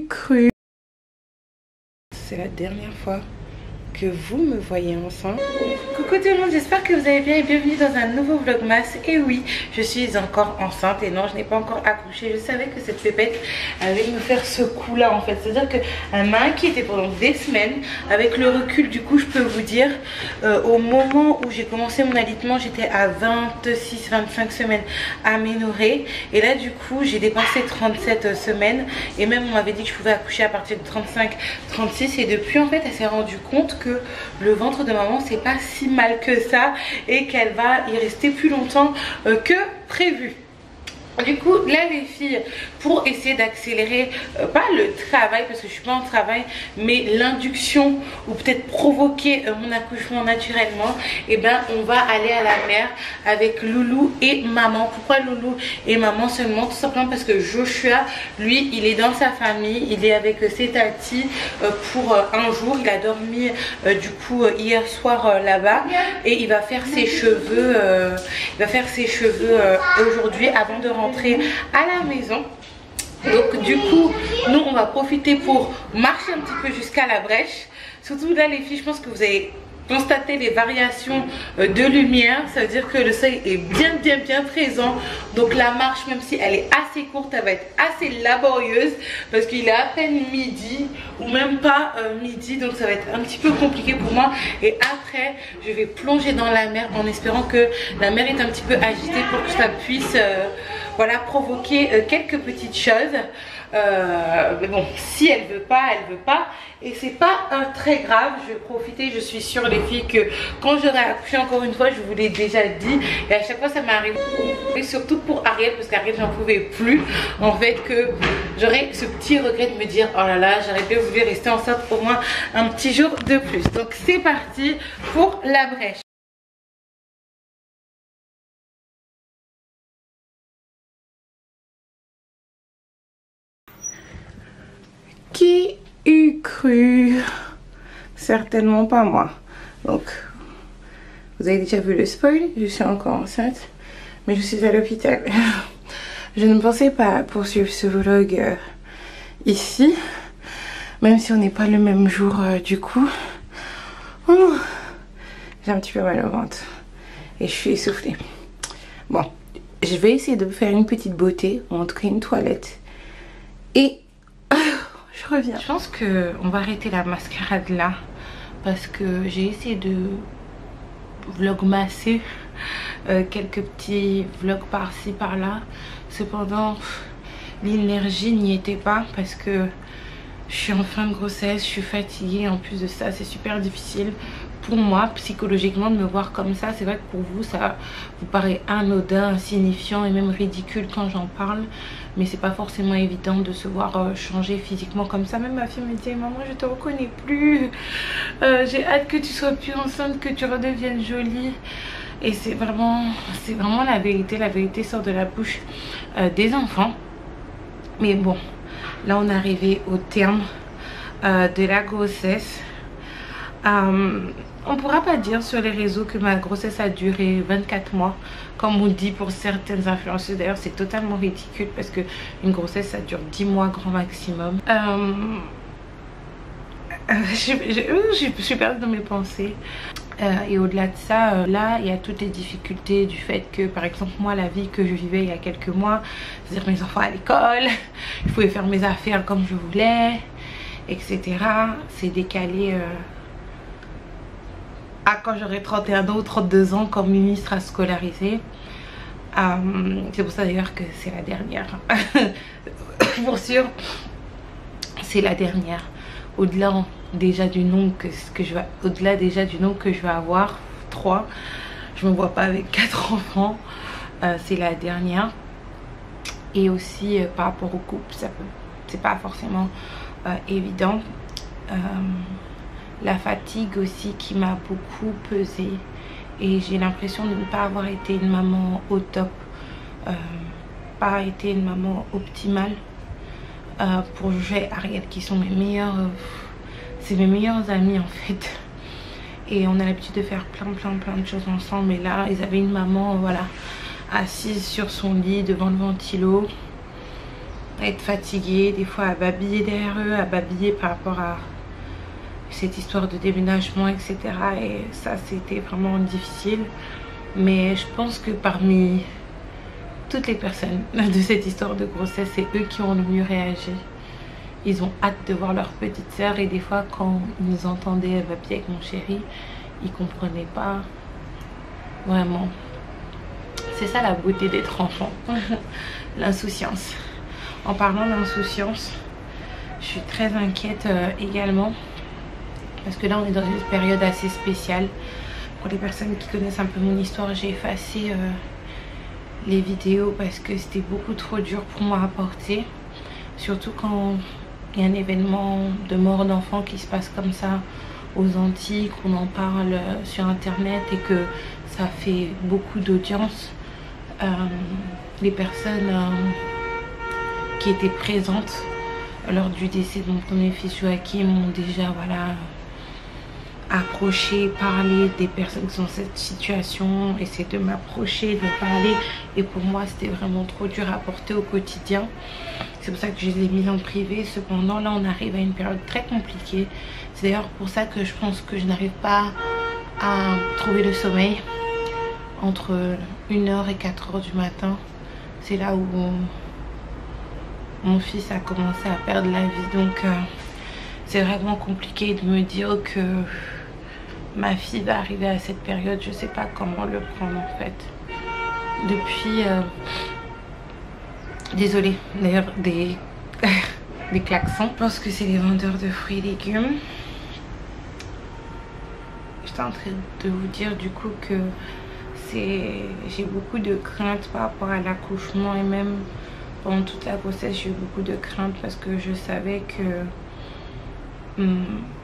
cru? C'est la dernière fois que vous me voyez ensemble. Coucou tout le monde, j'espère que vous allez bien et bienvenue dans un nouveau vlogmas. Et oui, je suis encore enceinte et non, je n'ai pas encore accouché. Je savais que cette pépette allait me faire ce coup là en fait, c'est à dire qu'elle m'a inquiétée pendant des semaines. Avec le recul du coup, je peux vous dire au moment où j'ai commencé mon alitement, j'étais à 26-25 semaines aménorrhée et là du coup j'ai dépassé 37 semaines et même on m'avait dit que je pouvais accoucher à partir de 35-36 et depuis en fait elle s'est rendue compte que le ventre de maman c'est pas si mal que ça et qu'elle va y rester plus longtemps que prévu. Du coup là les filles, pour essayer d'accélérer pas le travail parce que je suis pas en travail, mais l'induction ou peut-être provoquer mon accouchement naturellement, et ben on va aller à la mer avec Loulou et maman. Pourquoi Loulou et maman seulement? Tout simplement parce que Joshua lui il est dans sa famille, il est avec ses tatis pour un jour. Il a dormi du coup hier soir là-bas et il va faire ses cheveux aujourd'hui avant de rentrer à la maison. Donc du coup nous on va profiter pour marcher un petit peu jusqu'à la brèche. Surtout là les filles, je pense que vous avez constaté les variations de lumière. Ça veut dire que le soleil est bien présent. Donc la marche, même si elle est assez courte, elle va être assez laborieuse parce qu'il est à peine midi ou même pas midi. Donc ça va être un petit peu compliqué pour moi. Et après je vais plonger dans la mer en espérant que la mer est un petit peu agitée pour que ça puisse voilà, provoquer quelques petites choses. Mais bon, si elle veut pas, elle veut pas. Et c'est pas très grave. Je vais profiter, je suis sûre les filles que quand j'aurai accouché, encore une fois, je vous l'ai déjà dit. Et à chaque fois ça m'arrive. Et surtout pour Ariel, parce qu'Ariel j'en pouvais plus. En fait que j'aurais ce petit regret de me dire, oh là là, j'aurais bien voulu rester enceinte au moins un petit jour de plus. Donc c'est parti pour la brèche. Qui eût cru? Certainement pas moi. Donc, vous avez déjà vu le spoil, je suis encore enceinte, mais je suis à l'hôpital. Je ne pensais pas poursuivre ce vlog ici, même si on n'est pas le même jour du coup. Oh, j'ai un petit peu mal au ventre et je suis essoufflée. Bon, je vais essayer de faire une petite beauté, ou en tout cas une toilette, et je reviens. Je pense qu'on va arrêter la mascarade là parce que j'ai essayé de vlogmasser quelques petits vlogs par-ci par-là. Cependant l'énergie n'y était pas parce que je suis en fin de grossesse, je suis fatiguée. En plus de ça c'est super difficile pour moi psychologiquement de me voir comme ça. C'est vrai que pour vous ça vous paraît anodin, insignifiant et même ridicule quand j'en parle, mais c'est pas forcément évident de se voir changer physiquement comme ça. Même ma fille me dit, maman je te reconnais plus, j'ai hâte que tu sois plus enceinte, que tu redeviennes jolie. Et c'est vraiment la vérité sort de la bouche des enfants. Mais bon, là on est arrivé au terme de la grossesse. On pourra pas dire sur les réseaux que ma grossesse a duré 24 mois comme on dit pour certaines influenceuses. D'ailleurs c'est totalement ridicule parce que une grossesse ça dure 10 mois grand maximum. Je suis perdue dans mes pensées. Et au-delà de ça, là il y a toutes les difficultés du fait que par exemple moi la vie que je vivais il y a quelques mois, c'est-à-dire mes enfants à l'école, je pouvais faire mes affaires comme je voulais, etc. C'est décalé à quand j'aurai 31 ans ou 32 ans comme ministre à scolariser. C'est pour ça d'ailleurs que c'est la dernière. Pour sûr c'est la dernière. Au-delà déjà du nombre que je vais avoir, 3, je me vois pas avec 4 enfants. C'est la dernière. Et aussi par rapport au couple, c'est pas forcément évident. La fatigue aussi qui m'a beaucoup pesé et j'ai l'impression de ne pas avoir été une maman au top, pas été une maman optimale pour Joshua et Ariel qui sont mes meilleurs amis en fait, et on a l'habitude de faire plein de choses ensemble. Et là ils avaient une maman voilà assise sur son lit devant le ventilo être fatigués, des fois à babiller derrière eux, à babiller par rapport à cette histoire de déménagement, etc. Et ça, c'était vraiment difficile. Mais je pense que parmi toutes les personnes de cette histoire de grossesse, c'est eux qui ont le mieux réagi. Ils ont hâte de voir leur petite sœur, et des fois quand ils nous entendaient babiller avec mon chéri, ils comprenaient pas vraiment. C'est ça la beauté d'être enfant. L'insouciance. En parlant d'insouciance, je suis très inquiète également, parce que là on est dans une période assez spéciale. Pour les personnes qui connaissent un peu mon histoire, j'ai effacé les vidéos parce que c'était beaucoup trop dur pour moi à porter, surtout quand il y a un événement de mort d'enfant qui se passe comme ça aux Antilles, qu'on en parle sur internet et que ça fait beaucoup d'audience. Les personnes qui étaient présentes lors du décès de mon premier fils Joachim m'ont déjà approché, parler des personnes qui sont dans cette situation, essayer de m'approcher, de me parler, et pour moi c'était vraiment trop dur à porter au quotidien. C'est pour ça que je les ai mis en privé. Cependant là on arrive à une période très compliquée. C'est d'ailleurs pour ça que je pense que je n'arrive pas à trouver le sommeil entre 1h et 4h du matin. C'est là où mon fils a commencé à perdre la vie, donc c'est vraiment compliqué de me dire que ma fille va arriver à cette période. Je sais pas comment le prendre en fait. Depuis désolée d'ailleurs des klaxons. Je pense que c'est les vendeurs de fruits et légumes. J'étais en train de vous dire du coup que j'ai beaucoup de craintes par rapport à l'accouchement, et même pendant toute la grossesse j'ai eu beaucoup de craintes parce que je savais que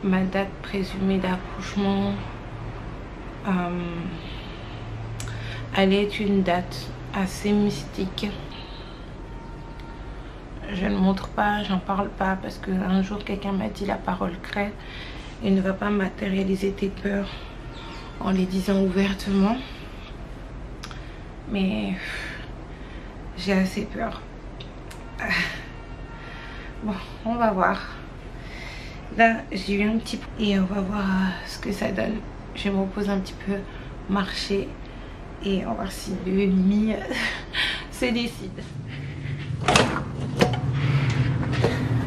ma date présumée d'accouchement allait être une date assez mystique. Je ne montre pas, j'en parle pas, parce qu'un jour quelqu'un m'a dit la parole crée et ne va pas matérialiser tes peurs en les disant ouvertement. Mais j'ai assez peur. Bon, on va voir. Là j'ai eu un petit peu et on va voir ce que ça donne. Je vais me reposer un petit peu, marcher, et on va voir si le Mimi se décide.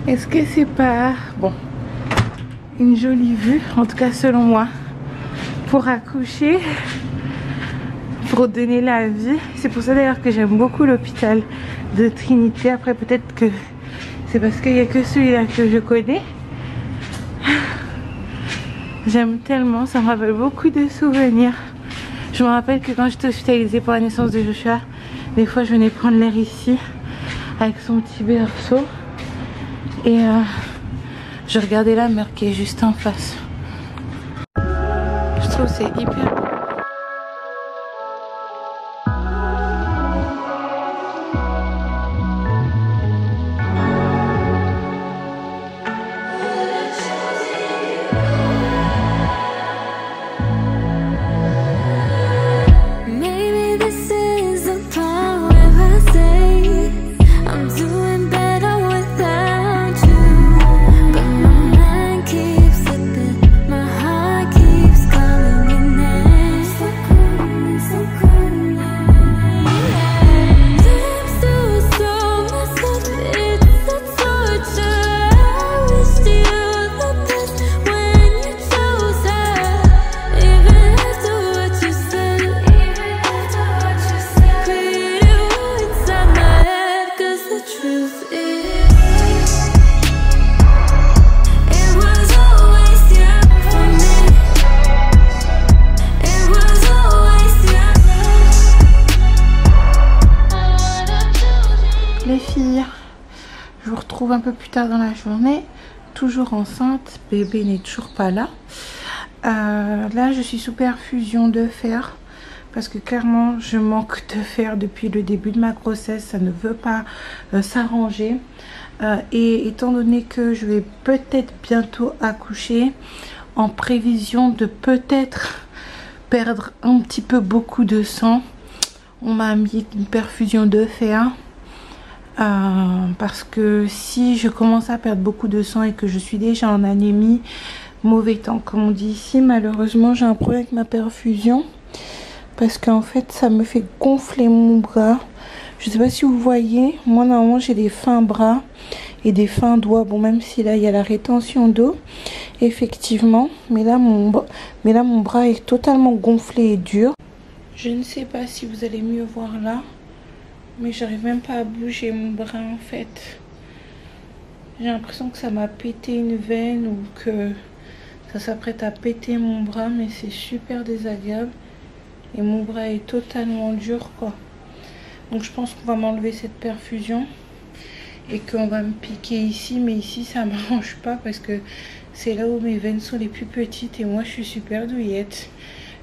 Est-ce que c'est pas bon, une jolie vue, en tout cas selon moi, pour accoucher, pour donner la vie? C'est pour ça d'ailleurs que j'aime beaucoup l'hôpital de Trinité. Après peut-être que c'est parce qu'il n'y a que celui-là que je connais. J'aime tellement, ça me rappelle beaucoup de souvenirs. Je me rappelle que quand j'étais hospitalisée pour la naissance de Joshua, des fois je venais prendre l'air ici avec son petit berceau, et je regardais la mer qui est juste en face. Je trouve que c'est hyper beau. Je vous retrouve un peu plus tard dans la journée, toujours enceinte, bébé n'est toujours pas là. Là je suis sous perfusion de fer parce que clairement je manque de fer depuis le début de ma grossesse, ça ne veut pas s'arranger. Et étant donné que je vais peut-être bientôt accoucher, en prévision de peut-être perdre un petit peu beaucoup de sang, on m'a mis une perfusion de fer. Parce que si je commence à perdre beaucoup de sang et que je suis déjà en anémie, mauvais temps comme on dit ici, malheureusement j'ai un problème avec ma perfusion. Parce qu'en fait ça me fait gonfler mon bras. Je sais pas si vous voyez, moi normalement j'ai des fins bras et des fins doigts. Bon, même si là il y a la rétention d'eau, effectivement, mais là mon bras est totalement gonflé et dur. Je ne sais pas si vous allez mieux voir là, mais j'arrive même pas à bouger mon bras en fait. J'ai l'impression que ça m'a pété une veine ou que ça s'apprête à péter mon bras, mais c'est super désagréable et mon bras est totalement dur quoi. Donc je pense qu'on va m'enlever cette perfusion et qu'on va me piquer ici, mais ici ça m'arrange pas parce que c'est là où mes veines sont les plus petites et moi je suis super douillette.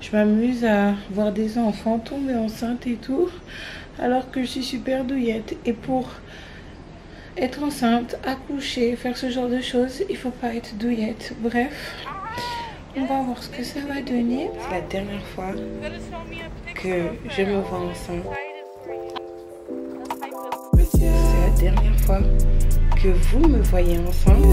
Je m'amuse à voir des enfants tomber enceintes et tout alors que je suis super douillette, et pour être enceinte, accoucher, faire ce genre de choses, il faut pas être douillette. Bref, on va voir ce que ça va donner. C'est la dernière fois que je me vois enceinte. C'est la dernière fois que vous me voyez ensemble.